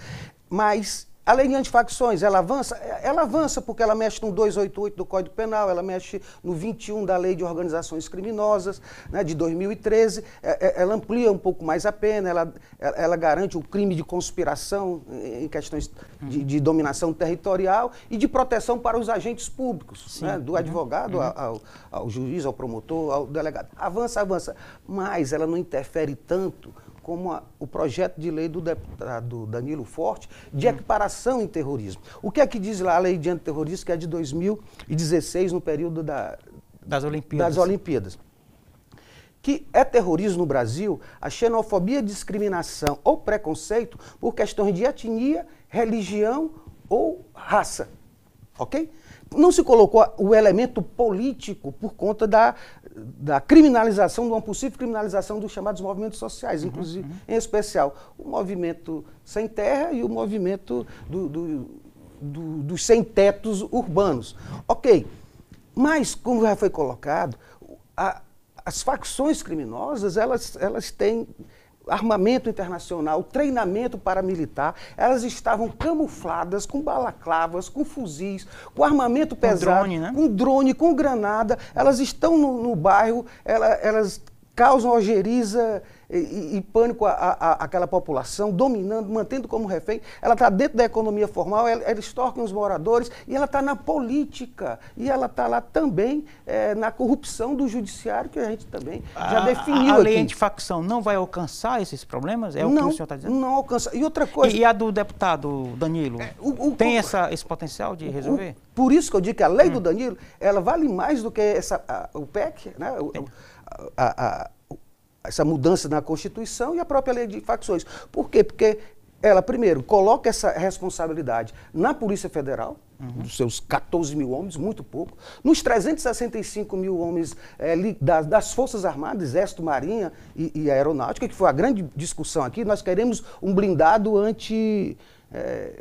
Mas a lei de antifacções, ela avança porque ela mexe no 288 do Código Penal, ela mexe no 21 da Lei de Organizações Criminosas, né, de 2013, ela amplia um pouco mais a pena, ela garante o crime de conspiração em questões de dominação territorial e de proteção para os agentes públicos, né, do advogado ao juiz, ao promotor, ao delegado. Avança, mas ela não interfere tanto como o projeto de lei do deputado Danilo Forte, de equiparação em terrorismo. O que é que diz lá a lei de antiterrorismo, que é de 2016, no período das Olimpíadas? Que é terrorismo no Brasil a xenofobia, discriminação ou preconceito por questões de etnia, religião ou raça. Ok? Não se colocou o elemento político por conta da criminalização, de uma possível criminalização dos chamados movimentos sociais, inclusive, em especial, o movimento sem terra e o movimento dos sem-tetos urbanos. Ok, mas, como já foi colocado, as facções criminosas, elas têm armamento internacional, treinamento paramilitar, elas estavam camufladas com balaclavas, com fuzis, com armamento pesado, drone, né? com drone, com granada, elas estão no bairro, elas causam ojeriza e pânico àquela população, dominando, mantendo como refém. Ela está dentro da economia formal, ela extorque os moradores e ela está na política. E ela está lá também na corrupção do judiciário, que a gente também já definiu. A lei aqui. antifacção não vai alcançar esses problemas? É o que o senhor está dizendo? Não alcança. E outra coisa... E a do deputado Danilo? Tem esse potencial de resolver? Por isso que eu digo que a lei do Danilo, ela vale mais do que o PEC, né? Essa mudança na Constituição e a própria lei de facções. Por quê? Porque ela, primeiro, coloca essa responsabilidade na Polícia Federal, dos seus 14 mil homens, muito pouco, nos 365 mil homens das Forças Armadas, Exército, Marinha e Aeronáutica, que foi a grande discussão aqui. Nós queremos um blindado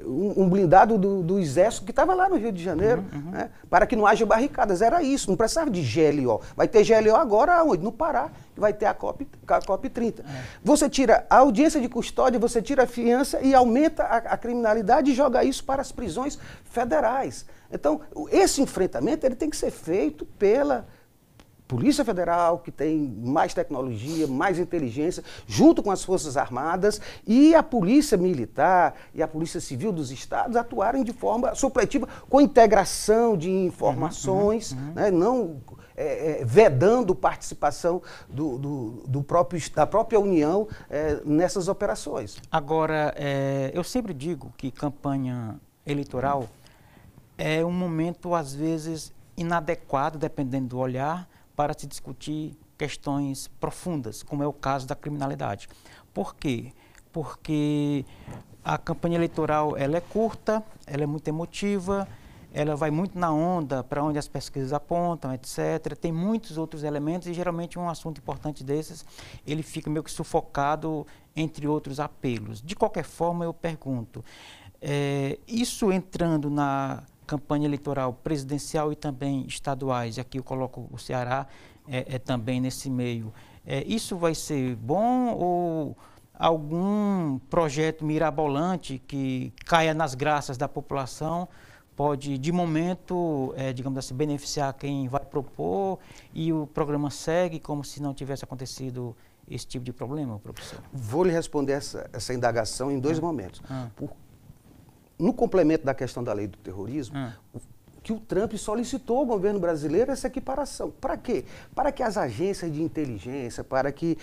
um blindado do Exército que estava lá no Rio de Janeiro, né, para que não haja barricadas. Era isso, não precisava de GLO. Vai ter GLO agora onde? No Pará, que vai ter a COP 30. Você tira a audiência de custódia, você tira a fiança e aumenta a criminalidade e joga isso para as prisões federais. Então, esse enfrentamento ele tem que ser feito pela Polícia Federal, que tem mais tecnologia, mais inteligência, junto com as Forças Armadas, e a Polícia Militar e a Polícia Civil dos Estados atuarem de forma supletiva, com integração de informações, né, não vedando participação da própria União nessas operações. Agora, eu sempre digo que campanha eleitoral é um momento, às vezes, inadequado, dependendo do olhar, para se discutir questões profundas, como é o caso da criminalidade. Por quê? Porque a campanha eleitoral ela é curta, ela é muito emotiva, ela vai muito na onda para onde as pesquisas apontam, etc. Tem muitos outros elementos e, geralmente, um assunto importante desses, ele fica meio que sufocado entre outros apelos. De qualquer forma, eu pergunto, isso entrando na campanha eleitoral presidencial e também estaduais, e aqui eu coloco o Ceará também nesse meio, isso vai ser bom ou algum projeto mirabolante que caia nas graças da população pode, de momento, digamos assim, beneficiar quem vai propor e o programa segue como se não tivesse acontecido esse tipo de problema, professor? Vou lhe responder essa indagação em dois momentos. No complemento da questão da lei do terrorismo, que o Trump solicitou ao governo brasileiro essa equiparação. Para quê? Para que as agências de inteligência, para que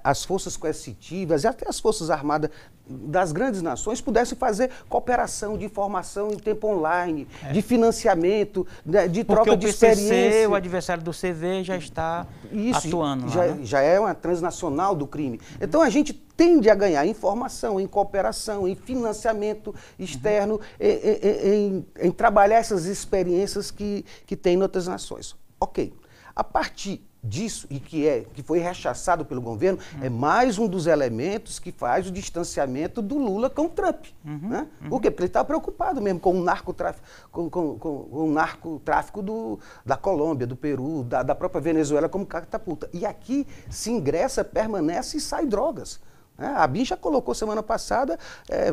as forças coercitivas e até as forças armadas das grandes nações pudessem fazer cooperação de informação em tempo online, de financiamento, de troca de experiência. Porque o PCC, o adversário do CV, já está atuando lá, né? Já é uma transnacional do crime. Então a gente tende a ganhar em formação, em cooperação, em financiamento externo, em trabalhar essas experiências que tem em outras nações. Ok. A partir disso, e que foi rechaçado pelo governo, é mais um dos elementos que faz o distanciamento do Lula com o Trump. Né? Por quê? Porque ele está preocupado mesmo com o narcotráfico, com o narcotráfico da Colômbia, do Peru, da própria Venezuela como catapulta. E aqui se ingressa, permanece e sai drogas. A BIM já colocou semana passada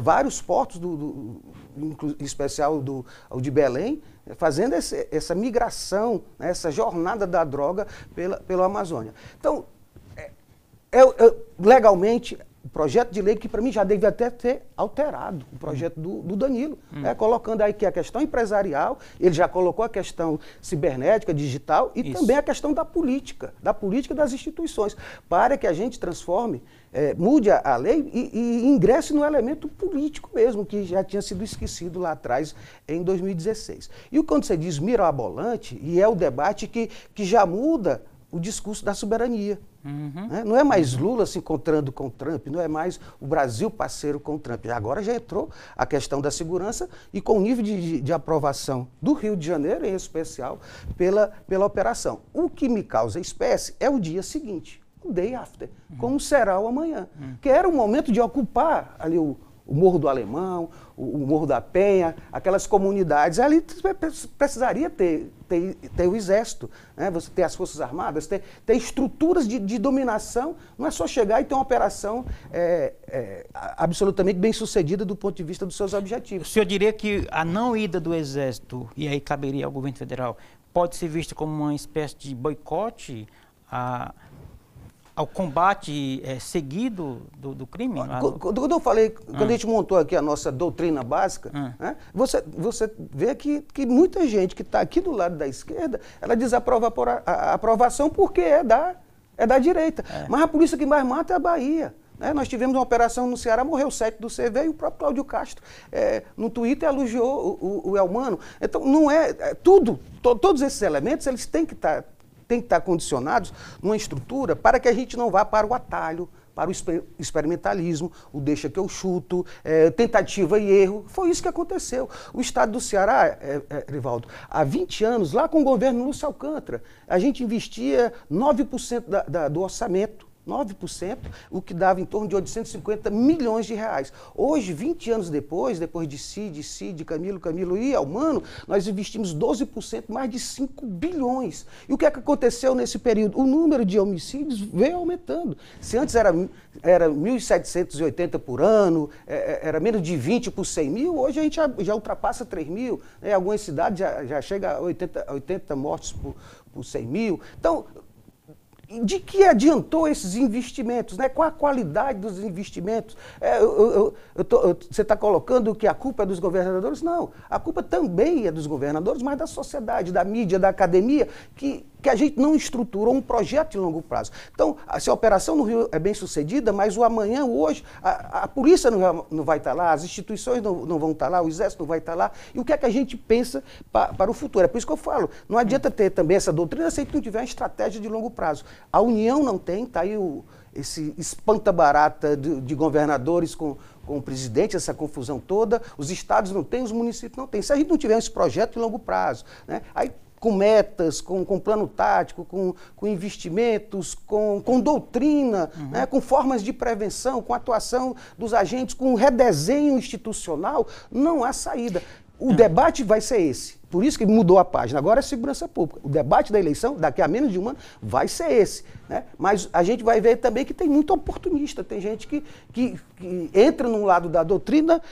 vários portos, em especial o de Belém, fazendo essa migração, né, essa jornada da droga pela Amazônia. Então, legalmente, o projeto de lei que para mim já deve até ter alterado, o projeto do Danilo, colocando aí que a questão empresarial, ele já colocou a questão cibernética, digital e também a questão da política das instituições, para que a gente transforme, mude a lei e ingresse no elemento político mesmo, que já tinha sido esquecido lá atrás, em 2016. E quando você diz mirabolante, e é o debate que já muda o discurso da soberania. Né? Não é mais Lula se encontrando com Trump, não é mais o Brasil parceiro com Trump. Agora já entrou a questão da segurança e com o nível de aprovação do Rio de Janeiro, em especial, pela operação. O que me causa espécie é o dia seguinte, o day after, como será o amanhã, que era o momento de ocupar ali o Morro do Alemão, o Morro da Penha, aquelas comunidades. Ali precisaria ter o Exército, né? Você ter as Forças Armadas, ter estruturas de dominação. Não é só chegar e ter uma operação absolutamente bem-sucedida do ponto de vista dos seus objetivos. O senhor diria que a não ida do Exército, e aí caberia ao governo federal, pode ser vista como uma espécie de boicote ao combate seguido do crime? Quando eu falei, quando a gente montou aqui a nossa doutrina básica, né, você vê que muita gente que está aqui do lado da esquerda, ela desaprova a aprovação porque é da direita. Mas a polícia que mais mata é a Bahia. Nós tivemos uma operação no Ceará, morreu 7 do CV e o próprio Cláudio Castro no Twitter elogiou o Elmano. Então, não todos esses elementos, eles têm que estar condicionados numa estrutura para que a gente não vá para o atalho, para o experimentalismo, o deixa que eu chuto, tentativa e erro. Foi isso que aconteceu. O estado do Ceará, Rivaldo, há 20 anos, lá com o governo Lúcio Alcântara, a gente investia 9% do orçamento. 9%, o que dava em torno de 850 milhões de reais. Hoje, 20 anos depois de Cid, Camilo e Elmano, nós investimos 12%, mais de 5 bilhões. E o que aconteceu nesse período? O número de homicídios veio aumentando. Se antes era 1.780 por ano, era menos de 20 por 100 mil, hoje a gente já ultrapassa 3 mil. Em algumas cidades já chega a 80 mortes por 100 mil. Então, de que adiantou esses investimentos? Né? Qual a qualidade dos investimentos? Você está colocando que a culpa é dos governadores? Não, a culpa também é dos governadores, mas da sociedade, da mídia, da academia, que a gente não estruturou um projeto de longo prazo. Então, se a operação no Rio é bem sucedida, mas o amanhã, o hoje, a polícia não vai estar lá, as instituições não vão estar lá, o Exército não vai estar lá. E o que é que a gente pensa para o futuro? É por isso que eu falo, não adianta ter também essa doutrina se a gente não tiver uma estratégia de longo prazo. A União não tem, está aí esse espanta-barata de governadores com o presidente, essa confusão toda, os estados não têm, os municípios não têm. Se a gente não tiver esse projeto de longo prazo, né, aí com metas, com plano tático, com investimentos, com doutrina, né, com formas de prevenção, com atuação dos agentes, com redesenho institucional, não há saída. O debate vai ser esse. Por isso que mudou a página. Agora é segurança pública. O debate da eleição, daqui a menos de um ano, vai ser esse. Né? Mas a gente vai ver também que tem muito oportunista. Tem gente que entra num lado da doutrina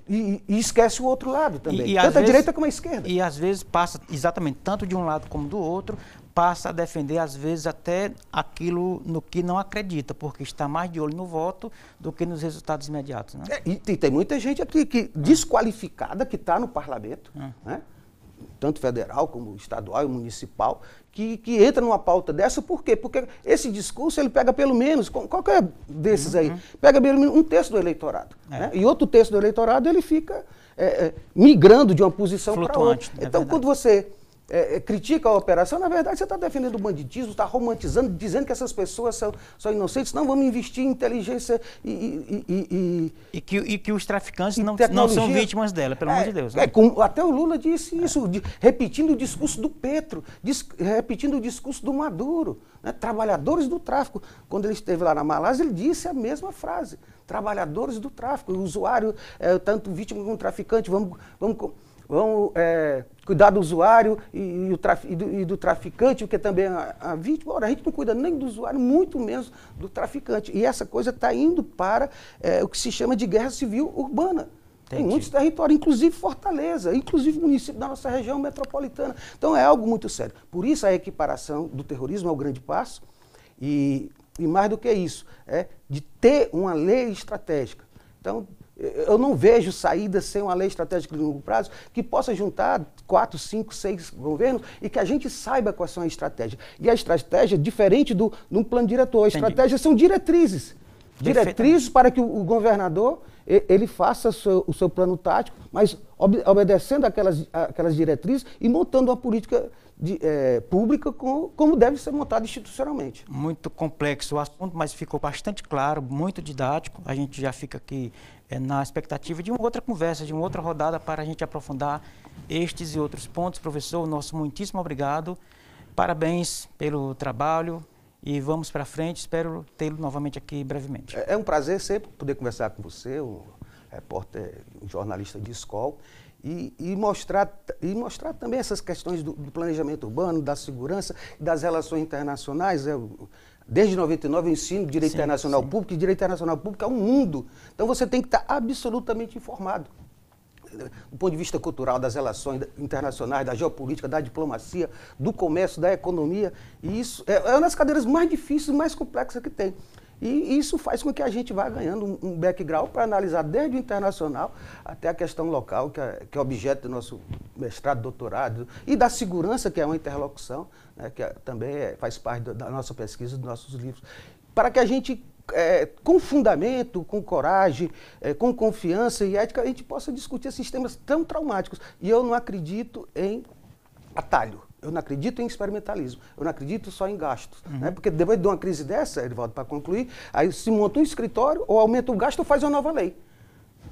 e esquece o outro lado também. Tanto a direita como a esquerda. E às vezes passa exatamente tanto de um lado como do outro, passa a defender, às vezes, até aquilo no que não acredita, porque está mais de olho no voto do que nos resultados imediatos. Né? E tem muita gente aqui desqualificada que está no parlamento, né? Tanto federal como estadual e municipal, que entra numa pauta dessa. Por quê? Porque esse discurso ele pega pelo menos, qualquer desses aí, pega pelo menos um terço do eleitorado. Né? E outro terço do eleitorado ele fica migrando de uma posição para outra. Então, quando você critica a operação, na verdade você está defendendo o banditismo, está romantizando, dizendo que essas pessoas são inocentes. Não, vamos investir em inteligência e que os traficantes não são vítimas dela, pelo amor de Deus. Né? Até o Lula disse isso, repetindo o discurso do Petro, repetindo o discurso do Maduro. Né? Trabalhadores do tráfico. Quando ele esteve lá na Malásia, ele disse a mesma frase. Trabalhadores do tráfico, o usuário, tanto vítima como traficante, vamos cuidar do usuário e do traficante, porque também a vítima. Ora, a gente não cuida nem do usuário, muito menos do traficante. E essa coisa está indo para o que se chama de guerra civil urbana. Tem muitos territórios, inclusive Fortaleza, inclusive município da nossa região metropolitana. Então é algo muito sério. Por isso a equiparação do terrorismo é o grande passo. E mais do que isso, de ter uma lei estratégica. Então, eu não vejo saída sem uma lei estratégica de longo prazo que possa juntar 4, 5, 6 governos e que a gente saiba quais são as estratégias. E a estratégia, diferente de um plano diretor, a estratégia são diretrizes. Diretrizes para que o governador ele faça o seu plano tático, mas obedecendo aquelas diretrizes e montando uma política pública como deve ser montada institucionalmente. Muito complexo o assunto, mas ficou bastante claro, muito didático. A gente já fica aqui na expectativa de uma outra conversa, de uma outra rodada para a gente aprofundar estes e outros pontos. Professor, nosso muitíssimo obrigado. Parabéns pelo trabalho. E vamos para frente, espero tê-lo novamente aqui brevemente. É um prazer sempre poder conversar com você, um repórter, um jornalista de escola, e mostrar também essas questões do planejamento urbano, da segurança, das relações internacionais. Desde 99 eu ensino direito internacional público, e direito internacional público é um mundo. Então você tem que estar absolutamente informado. Do ponto de vista cultural, das relações internacionais, da geopolítica, da diplomacia, do comércio, da economia. E isso é uma das cadeiras mais difíceis e mais complexas que tem. E isso faz com que a gente vá ganhando um background para analisar desde o internacional até a questão local, que é objeto do nosso mestrado, doutorado, e da segurança, que é uma interlocução, né, que também faz parte da nossa pesquisa, dos nossos livros, para que a gente com fundamento, com coragem, com confiança e ética, a gente possa discutir esses temas tão traumáticos. E eu não acredito em atalho, eu não acredito em experimentalismo, eu não acredito só em gastos. Né? Porque depois de uma crise dessa, Erivaldo, para concluir, aí se monta um escritório, ou aumenta o gasto ou faz uma nova lei.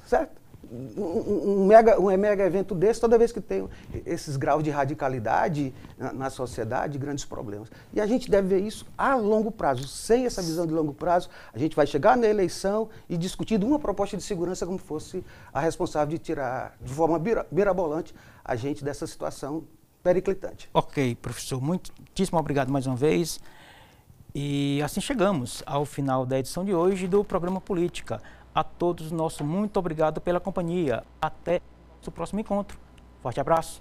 Certo? Um mega evento desse, toda vez que tem esses graus de radicalidade na sociedade, grandes problemas. E a gente deve ver isso a longo prazo. Sem essa visão de longo prazo, a gente vai chegar na eleição e discutir de uma proposta de segurança como fosse a responsável de tirar, de forma mirabolante, a gente dessa situação periclitante. Ok, professor. Muitíssimo obrigado mais uma vez. E assim chegamos ao final da edição de hoje do programa Política. A todos, nosso muito obrigado pela companhia. Até o próximo encontro. Forte abraço.